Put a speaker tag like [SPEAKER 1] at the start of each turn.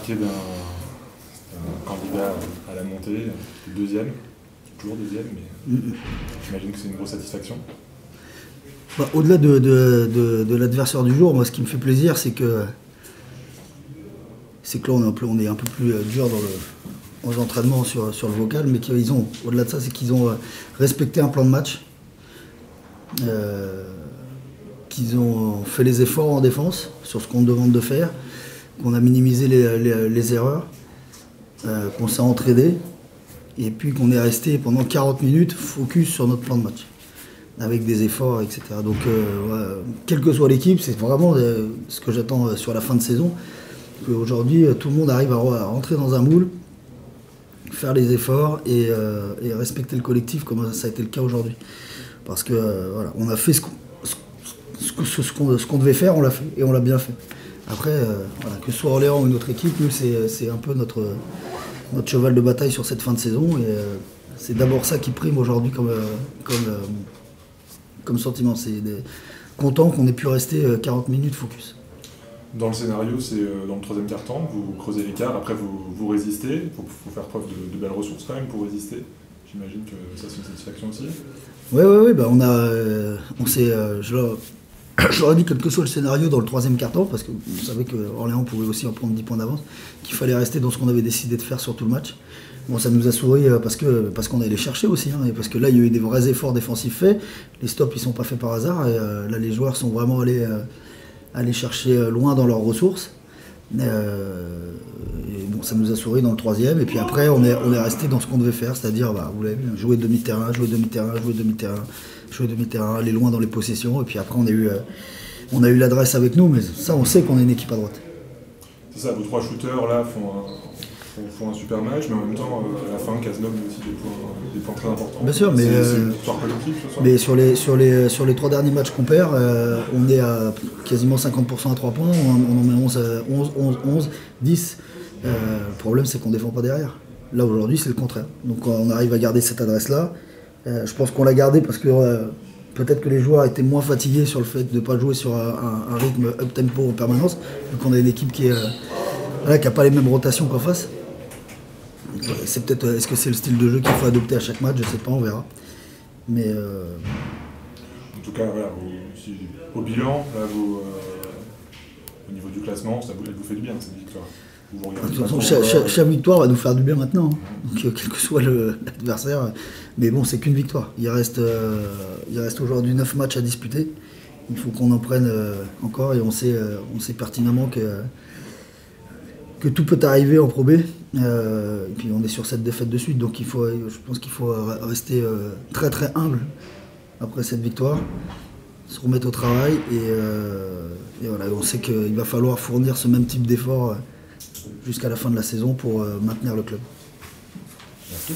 [SPEAKER 1] marqué d'un candidat à la montée, deuxième, toujours deuxième, mais j'imagine que c'est une grosse satisfaction.
[SPEAKER 2] Bah, au-delà de l'adversaire du jour, moi ce qui me fait plaisir, c'est que là on est un peu plus dur aux entraînements sur le vocal, mais qu'ils ont, au-delà de ça, c'est qu'ils ont respecté un plan de match, qu'ils ont fait les efforts en défense sur ce qu'on demande de faire, qu'on a minimisé les erreurs, qu'on s'est entraidé, et puis qu'on est resté pendant 40 minutes focus sur notre plan de match, avec des efforts, etc. Donc, quelle que soit l'équipe, c'est vraiment ce que j'attends sur la fin de saison, qu'aujourd'hui, tout le monde arrive à rentrer dans un moule, faire les efforts et respecter le collectif comme ça a été le cas aujourd'hui. Parce que voilà, on a fait ce qu'on devait faire, on l'a fait, et on l'a bien fait. Après, voilà, que ce soit Orléans ou une autre équipe, nous c'est un peu notre cheval de bataille sur cette fin de saison, et c'est d'abord ça qui prime aujourd'hui comme sentiment. C'est content qu'on ait pu rester 40 minutes focus.
[SPEAKER 1] Dans le scénario, c'est dans le troisième quart-temps, vous creusez l'écart, après vous résistez, il faut faire preuve de belles ressources quand même pour résister. J'imagine que ça c'est une satisfaction aussi.
[SPEAKER 2] Oui, bah je leur ai dit quel que soit le scénario dans le troisième quart-temps, parce que vous savez que Orléans pouvait aussi en prendre 10 points d'avance, qu'il fallait rester dans ce qu'on avait décidé de faire sur tout le match. Bon, ça nous a souri parce qu'on allait les chercher aussi, hein, et parce que là il y a eu des vrais efforts défensifs faits, les stops ils sont pas faits par hasard, et là les joueurs sont vraiment allés chercher loin dans leurs ressources. Et bon, ça nous a souri dans le troisième, et puis après on est resté dans ce qu'on devait faire, c'est-à-dire vous l'avez vu, jouer demi-terrain, aller loin dans les possessions, et puis après on a eu l'adresse avec nous, mais ça on sait qu'on est une équipe à droite.
[SPEAKER 1] C'est ça, vos trois shooters là font un super match, mais en même temps à la fin Cazeneuve a aussi des points très importants.
[SPEAKER 2] Bien sûr, mais
[SPEAKER 1] c'est une victoire collective ce soir.
[SPEAKER 2] Mais sur les 3 derniers matchs qu'on perd, on est à quasiment 50% à 3 points, on en met 11, 10. Le problème c'est qu'on ne défend pas derrière. Là aujourd'hui c'est le contraire. Donc on arrive à garder cette adresse-là. Je pense qu'on l'a gardée parce que peut-être que les joueurs étaient moins fatigués sur le fait de ne pas jouer sur un rythme up-tempo en permanence, vu qu'on a une équipe qui n'a pas les mêmes rotations qu'en face. C'est peut-être, est-ce que c'est le style de jeu qu'il faut adopter à chaque match, je sais pas, on verra. Mais
[SPEAKER 1] en tout cas, voilà, au bilan, là, au niveau du classement, elle vous fait du bien cette victoire.
[SPEAKER 2] De toute façon, chaque victoire va nous faire du bien maintenant, hein. Donc quel que soit l'adversaire, mais bon, c'est qu'une victoire. Il reste aujourd'hui 9 matchs à disputer. Il faut qu'on en prenne encore, et on sait pertinemment que tout peut arriver en Pro B. Et puis on est sur cette défaite de suite, donc je pense qu'il faut rester très très humble après cette victoire, se remettre au travail, et voilà, on sait qu'il va falloir fournir ce même type d'effort jusqu'à la fin de la saison pour maintenir le club.
[SPEAKER 1] Merci.